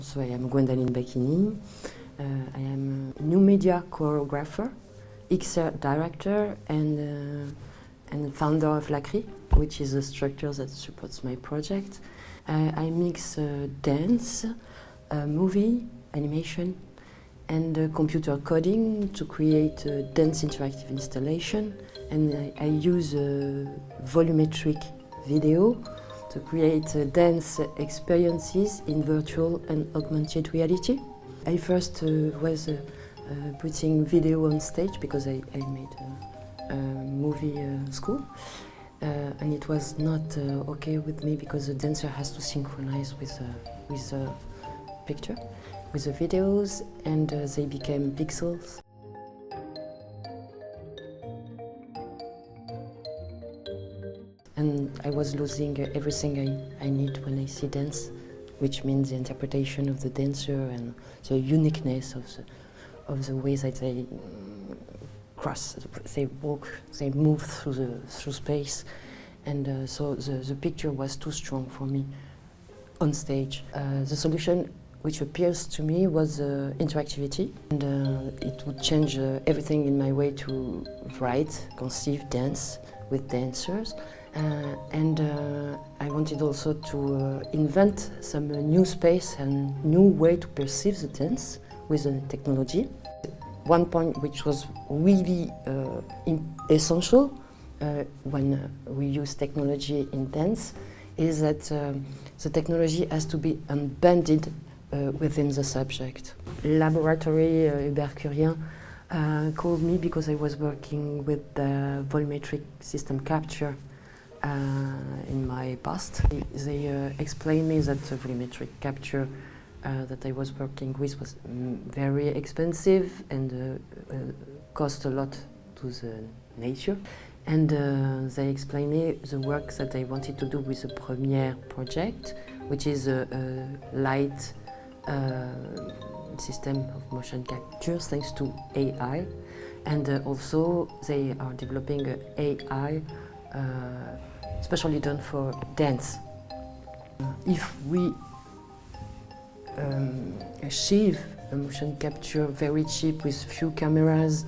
So I am Gwendaline Bachini. I am a new media choreographer, XR director, and founder of L'Acri, which is a structure that supports my project. I mix dance, movie, animation, and computer coding to create a dance interactive installation. And I use volumetric video to create dance experiences in virtual and augmented reality. I first was putting video on stage because I made a movie school, and it was not okay with me because the dancer has to synchronize with the picture, with the videos, and they became pixels. And I was losing everything I need when I see dance, which means the interpretation of the dancer and the uniqueness of the way that they cross, they walk, they move through space, and so the picture was too strong for me on stage. The solution which appears to me was interactivity, and it would change everything in my way to write, conceive dance with dancers. And I wanted also to invent some new space and new way to perceive the dance with the technology. One point which was really essential when we use technology in dance is that the technology has to be embedded within the subject. Laboratory Ubercurien called me because I was working with the volumetric system capture in my past. They explained me that the volumetric capture that I was working with was very expensive and cost a lot to the nature. And they explained me the work that I wanted to do with the Premiere project, which is a light system of motion capture thanks to AI. And also they are developing AI especially done for dance. If we achieve a motion capture very cheap with few cameras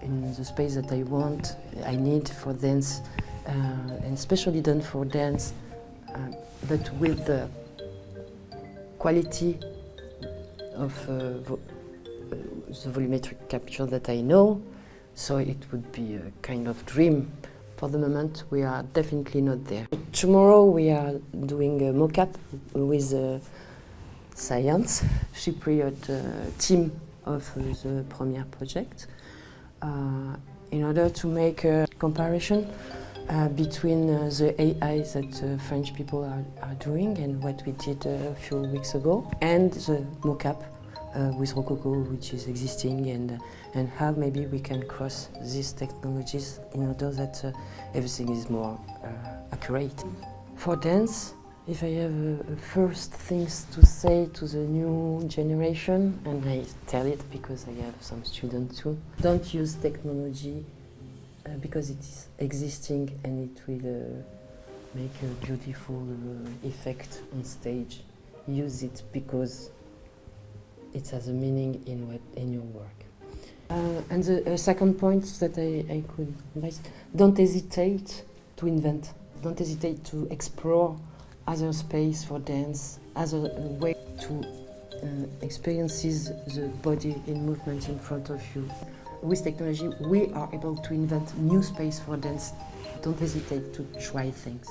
in the space that I need for dance, and especially done for dance, but with the quality of the volumetric capture that I know, so it would be a kind of dream. For the moment, we are definitely not there. Tomorrow we are doing a mock-up with Science, Cypriot team of the Premiere project, in order to make a comparison between the AI that French people are doing and what we did a few weeks ago, and the mock-up with Rococo, which is existing, and how maybe we can cross these technologies in order that everything is more accurate. For dance, if I have first things to say to the new generation, and I tell it because I have some students too, don't use technology because it is existing and it will make a beautiful effect on stage. Use it because it has a meaning in your work. And the second point that I could advise, don't hesitate to invent. Don't hesitate to explore other space for dance, other way to experiences the body in movement in front of you. With technology, we are able to invent new space for dance. Don't hesitate to try things.